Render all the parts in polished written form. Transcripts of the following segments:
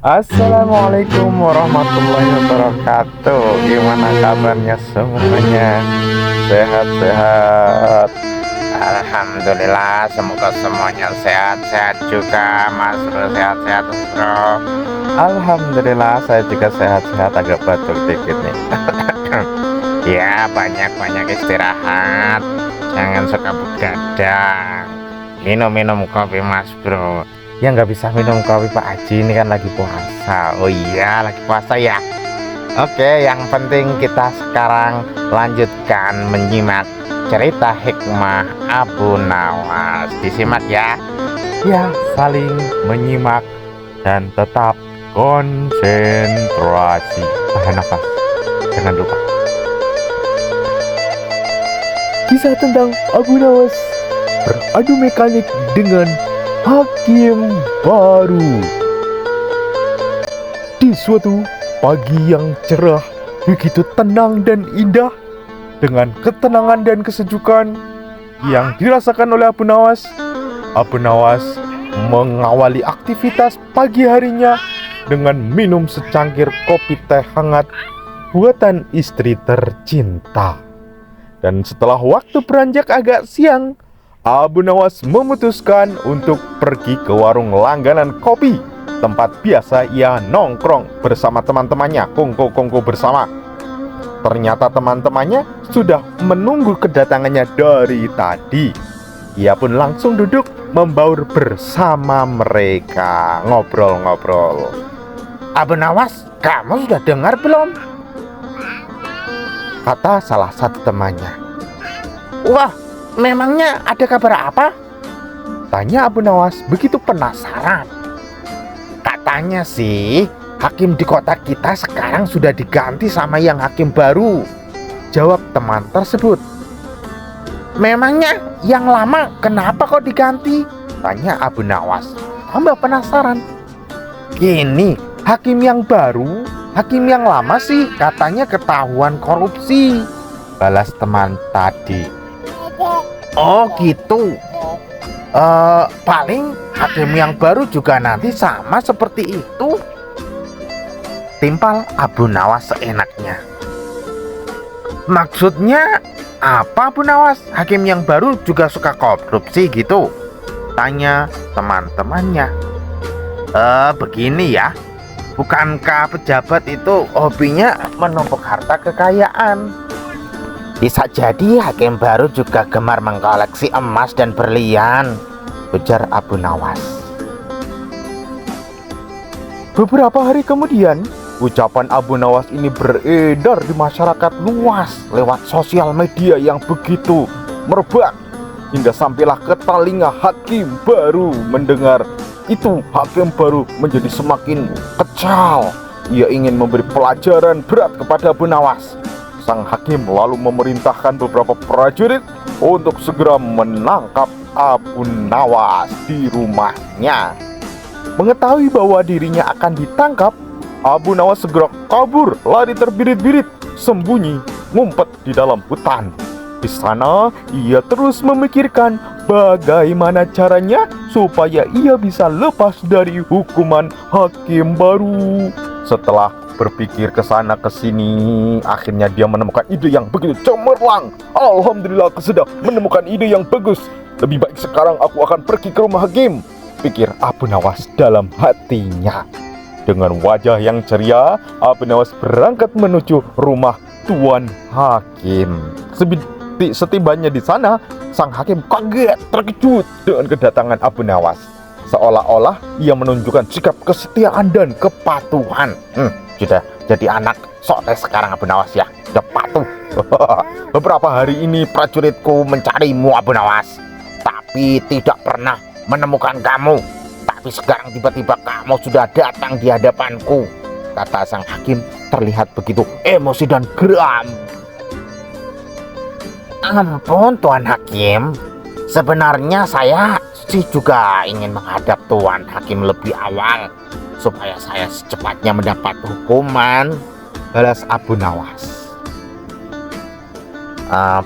Assalamualaikum warahmatullahi wabarakatuh. Gimana kabarnya semuanya? Sehat-sehat? Alhamdulillah, semoga semuanya sehat-sehat juga, Mas Bro. Sehat-sehat, Bro. Alhamdulillah, saya juga sehat-sehat, agak batuk dikit nih. Ya, banyak-banyak istirahat. Jangan suka begadang. Minum-minum kopi, Mas Bro. Ya nggak bisa minum kopi Pak Haji, ini kan lagi puasa. Oh iya, lagi puasa ya. Oke, yang penting kita sekarang lanjutkan menyimak cerita hikmah Abu Nawas. Disimak ya. Ya, saling menyimak dan tetap konsentrasi. Tahan nafas, jangan lupa. Kisah tentang Abu Nawas beradu mekanik dengan hakim baru. Di suatu pagi yang cerah, begitu tenang dan indah, dengan ketenangan dan kesejukan yang dirasakan oleh Abu Nawas mengawali aktivitas pagi harinya dengan minum secangkir kopi teh hangat buatan istri tercinta. Dan setelah waktu beranjak agak siang, Abu Nawas memutuskan untuk pergi ke warung langganan kopi, tempat biasa ia nongkrong bersama teman-temannya, kongko-kongko bersama. Ternyata teman-temannya sudah menunggu kedatangannya dari tadi. Ia pun langsung duduk membaur bersama mereka, ngobrol-ngobrol. Abu Nawas, kamu sudah dengar belum? Kata salah satu temannya. Wah, memangnya ada kabar apa? Tanya Abu Nawas begitu penasaran. Katanya sih, hakim di kota kita sekarang sudah diganti sama yang hakim baru. Jawab teman tersebut. Memangnya yang lama kenapa kok diganti? Tanya Abu Nawas. Tambah penasaran. Gini, hakim yang baru, hakim yang lama sih katanya ketahuan korupsi. Balas teman tadi. Oh gitu. Paling hakim yang baru juga nanti sama seperti itu. Timpal Abu Nawas seenaknya. Maksudnya apa Abu Nawas? Hakim yang baru juga suka korupsi gitu? Tanya teman-temannya. Begini ya. Bukankah pejabat itu hobinya menumpuk harta kekayaan? Bisa jadi hakim baru juga gemar mengkoleksi emas dan berlian, ujar Abu Nawas. Beberapa hari kemudian, ucapan Abu Nawas ini beredar di masyarakat luas lewat sosial media yang begitu merebak, hingga sampailah ke telinga hakim baru. Mendengar itu, hakim baru menjadi semakin kecal. Ia ingin memberi pelajaran berat kepada Abu Nawas. Sang hakim lalu memerintahkan beberapa prajurit untuk segera menangkap Abu Nawas di rumahnya. Mengetahui bahwa dirinya akan ditangkap, Abu Nawas segera kabur, lari terbirit-birit, sembunyi, ngumpet di dalam hutan. Di sana, ia terus memikirkan bagaimana caranya supaya ia bisa lepas dari hukuman hakim baru. Setelah berpikir ke sana ke sini, akhirnya dia menemukan ide yang begitu cemerlang. Alhamdulillah, aku sudah menemukan ide yang bagus. Lebih baik sekarang aku akan pergi ke rumah hakim, pikir Abu Nawas dalam hatinya. Dengan wajah yang ceria, Abu Nawas berangkat menuju rumah Tuan Hakim. Setibanya di sana, sang hakim kaget terkejut dengan kedatangan Abu Nawas. Seolah-olah ia menunjukkan sikap kesetiaan dan kepatuhan. Sudah jadi anak soleh sekarang Abu Nawas ya, sudah patuh. Beberapa hari ini prajuritku mencarimu Abu Nawas, tapi tidak pernah menemukan kamu. Tapi sekarang tiba-tiba kamu sudah datang di hadapanku, kata sang hakim terlihat begitu emosi dan geram. Ampun Tuan Hakim, sebenarnya saya sih juga ingin menghadap Tuan Hakim lebih awal supaya saya secepatnya mendapat hukuman, balas Abu Nawas.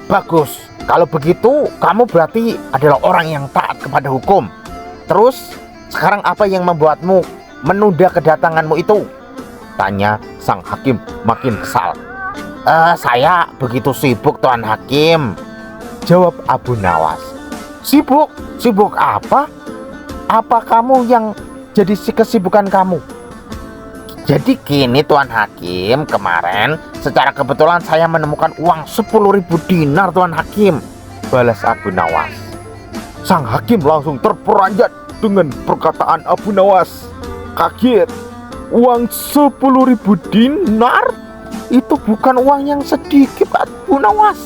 Bagus, kalau begitu kamu berarti adalah orang yang taat kepada hukum. Terus sekarang apa yang membuatmu menunda kedatanganmu itu? Tanya sang hakim makin kesal. Saya begitu sibuk Tuan Hakim, jawab Abu Nawas. Sibuk? Sibuk apa? Apa kamu yang jadi kesibukan kamu? Jadi gini Tuan Hakim, kemarin secara kebetulan saya menemukan uang 10.000 dinar Tuan Hakim, balas Abu Nawas. Sang hakim langsung terperanjat dengan perkataan Abu Nawas. Kaget, uang 10.000 dinar? Itu bukan uang yang sedikit Abu Nawas.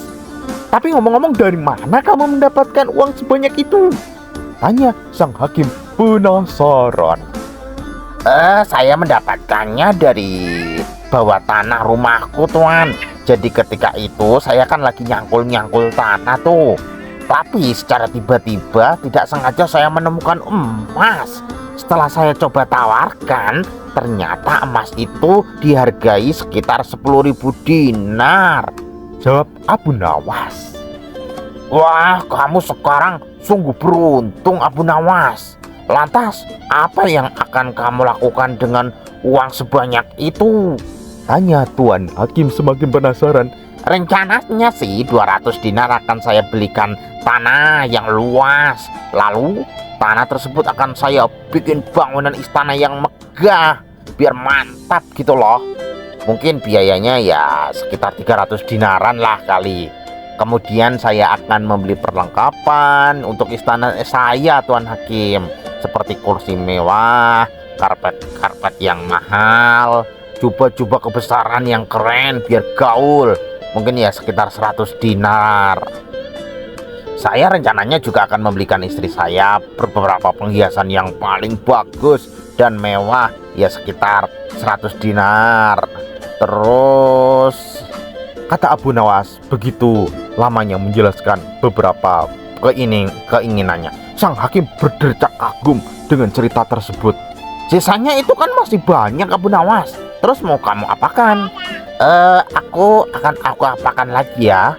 Tapi ngomong-ngomong, dari mana kamu mendapatkan uang sebanyak itu? Tanya sang hakim penasaran. Saya mendapatkannya dari bawah tanah rumahku Tuan. Jadi ketika itu saya kan lagi nyangkul-nyangkul tanah tuh. Tapi secara tiba-tiba tidak sengaja saya menemukan emas. Setelah saya coba tawarkan, ternyata emas itu dihargai sekitar 10.000 dinar, jawab Abu Nawas. Wah, kamu sekarang sungguh beruntung Abu Nawas. Lantas, apa yang akan kamu lakukan dengan uang sebanyak itu? Tanya Tuan Hakim semakin penasaran. Rencananya sih 200 dinar akan saya belikan tanah yang luas. Lalu, tanah tersebut akan saya bikin bangunan istana yang megah, biar mantap gitu loh. Mungkin biayanya ya sekitar 300 dinaran lah kali. Kemudian saya akan membeli perlengkapan untuk istana saya Tuan Hakim, seperti kursi mewah, karpet yang mahal, jubah-jubah kebesaran yang keren biar gaul. Mungkin ya sekitar 100 dinar. Saya rencananya juga akan membelikan istri saya beberapa penghiasan yang paling bagus dan mewah, ya sekitar 100 dinar. Terus, kata Abu Nawas begitu lamanya menjelaskan beberapa keinginannya. Sang hakim berdecak kagum dengan cerita tersebut. Sisanya itu kan masih banyak Abu Nawas. Terus mau kamu apakan? Aku apakan lagi ya.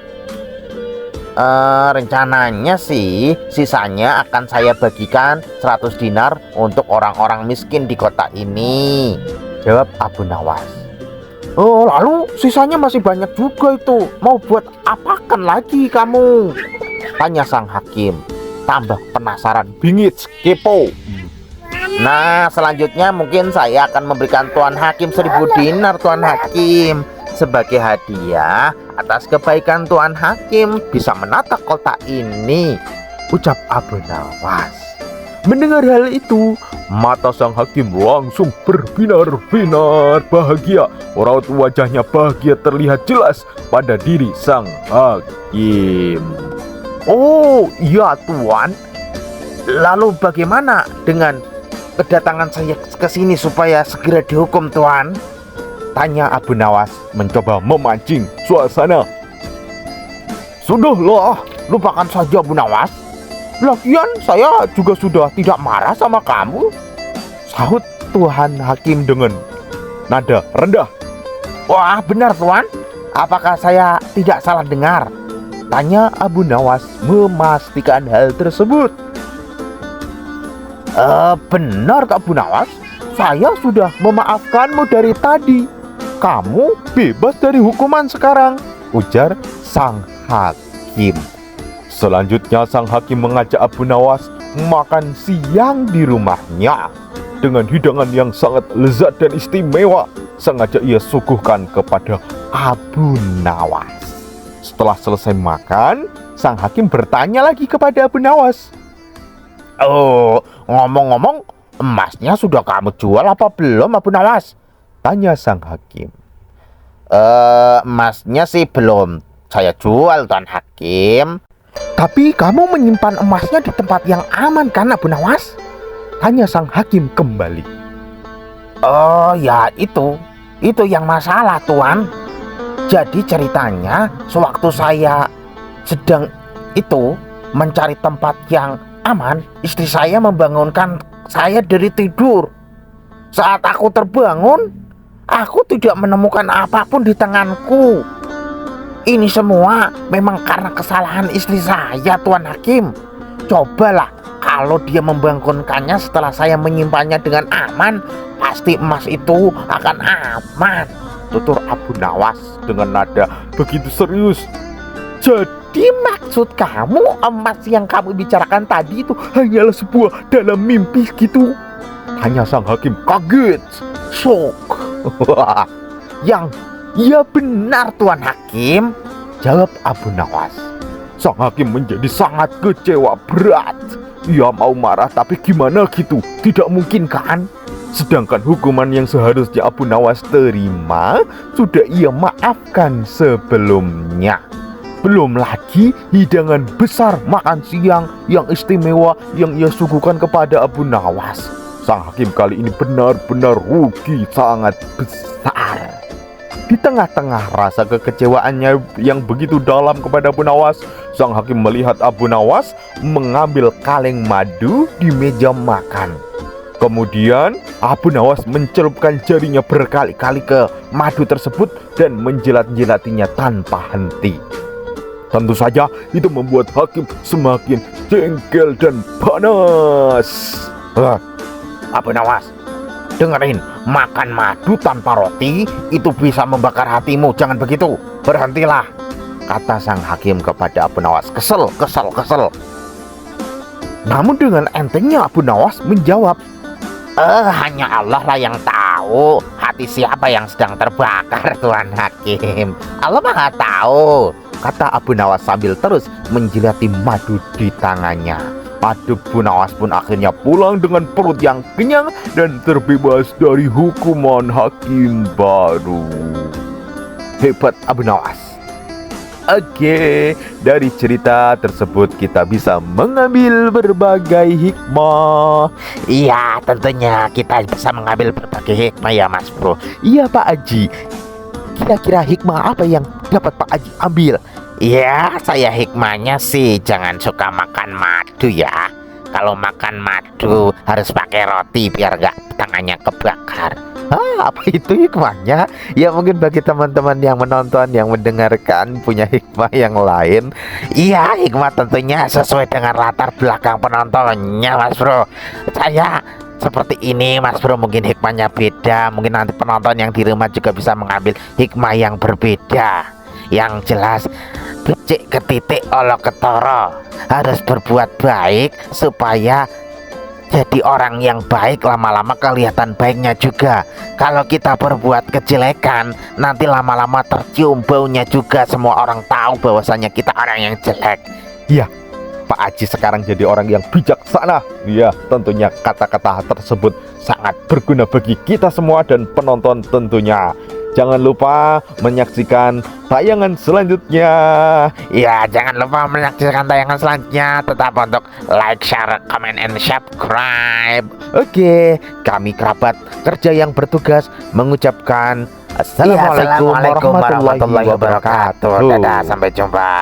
Rencananya sih sisanya akan saya bagikan 100 dinar untuk orang-orang miskin di kota ini, jawab Abu Nawas. Oh, lalu sisanya masih banyak juga itu. Mau buat apakan lagi kamu? Tanya sang hakim, tambah penasaran, bingit, kepo. Nah, selanjutnya mungkin saya akan memberikan Tuan Hakim 1.000 dinar Tuan Hakim, sebagai hadiah atas kebaikan Tuan Hakim bisa menata kota ini, ucap Abu Nawas. Mendengar hal itu, mata sang hakim langsung berbinar-binar bahagia. Raut wajahnya bahagia terlihat jelas pada diri sang hakim. Oh iya Tuan, lalu bagaimana dengan kedatangan saya ke sini supaya segera dihukum Tuan? Tanya Abu Nawas mencoba memancing suasana. Sudahlah, lupakan saja Abu Nawas. Lagian saya juga sudah tidak marah sama kamu, sahut Tuan Hakim dengan nada rendah. Wah, benar Tuan, apakah saya tidak salah dengar? Tanya Abu Nawas memastikan hal tersebut. Benar Abu Nawas, saya sudah memaafkanmu dari tadi. Kamu bebas dari hukuman sekarang, ujar sang hakim. Selanjutnya sang hakim mengajak Abu Nawas makan siang di rumahnya dengan hidangan yang sangat lezat dan istimewa. Sengaja ia suguhkan kepada Abu Nawas. Setelah selesai makan, sang hakim bertanya lagi kepada Abu Nawas. Oh, ngomong-ngomong, emasnya sudah kamu jual apa belum Abu Nawas? Tanya sang hakim. Emasnya sih belum saya jual Tuan Hakim. Tapi kamu menyimpan emasnya di tempat yang aman kan Abu Nawas? Tanya sang hakim kembali. Oh ya, itu yang masalah Tuan. Jadi ceritanya sewaktu saya sedang mencari tempat yang aman, istri saya membangunkan saya dari tidur. Saat aku terbangun, aku tidak menemukan apapun di tanganku. Ini semua memang karena kesalahan istri saya Tuan Hakim. Cobalah Kalau dia membangunkannya setelah saya menyimpannya dengan aman, pasti emas itu akan aman, tutur Abu Nawas dengan nada begitu serius. Jadi maksud kamu emas yang kamu bicarakan tadi itu hanyalah sebuah dalam mimpi gitu? Tanya sang hakim kaget, shock. Ya benar Tuan Hakim, jawab Abu Nawas. Sang hakim menjadi sangat kecewa berat. Ia mau marah tapi gimana gitu, tidak mungkin kan? Sedangkan hukuman yang seharusnya Abu Nawas terima sudah ia maafkan sebelumnya. Belum lagi hidangan besar makan siang yang istimewa yang ia suguhkan kepada Abu Nawas. Sang hakim kali ini benar-benar rugi sangat besar. Di tengah-tengah rasa kekecewaannya yang begitu dalam kepada Abu Nawas, sang hakim melihat Abu Nawas mengambil kaleng madu di meja makan. Kemudian Abu Nawas mencelupkan jarinya berkali-kali ke madu tersebut dan menjilat-jilatinya tanpa henti. Tentu saja itu membuat hakim semakin jengkel dan panas. Abu Nawas, dengerin, makan madu tanpa roti itu bisa membakar hatimu. Jangan begitu, berhentilah, kata sang hakim kepada Abu Nawas. Kesel. Namun dengan entengnya Abu Nawas menjawab, hanya Allah lah yang tahu hati siapa yang sedang terbakar, Tuan Hakim. Allah Maha tahu, kata Abu Nawas sambil terus menjilati madu di tangannya. Abu Nawas pun akhirnya pulang dengan perut yang kenyang dan terbebas dari hukuman hakim baru. Hebat Abu Nawas. Oke, dari cerita tersebut kita bisa mengambil berbagai hikmah. Iya, tentunya kita bisa mengambil berbagai hikmah ya Mas Bro. Iya Pak Haji. Kira-kira hikmah apa yang dapat Pak Haji ambil? Ya, saya hikmahnya sih jangan suka makan madu ya. Kalau makan madu harus pakai roti biar gak tangannya kebakar. Apa itu hikmahnya? Ya mungkin bagi teman-teman yang menonton, yang mendengarkan punya hikmah yang lain. Iya, hikmah tentunya sesuai dengan latar belakang penontonnya Mas Bro. Saya seperti ini Mas Bro, mungkin hikmahnya beda. Mungkin nanti penonton yang di rumah juga bisa mengambil hikmah yang berbeda. Yang jelas, becik ke titik olok ketoro, harus berbuat baik supaya jadi orang yang baik. Lama-lama kelihatan baiknya juga. Kalau kita berbuat kejelekan, nanti lama-lama tercium baunya juga. Semua orang tahu bahwasanya kita orang yang jelek. Ya, Pak Haji sekarang jadi orang yang bijaksana. Ya, tentunya kata-kata tersebut sangat berguna bagi kita semua dan penonton tentunya. Jangan lupa menyaksikan tayangan selanjutnya. Ya, jangan lupa menyaksikan tayangan selanjutnya. Tetap untuk like, share, comment, and subscribe. Oke, kami kerabat kerja yang bertugas mengucapkan Assalamualaikum warahmatullahi wabarakatuh. Dadah, sampai jumpa.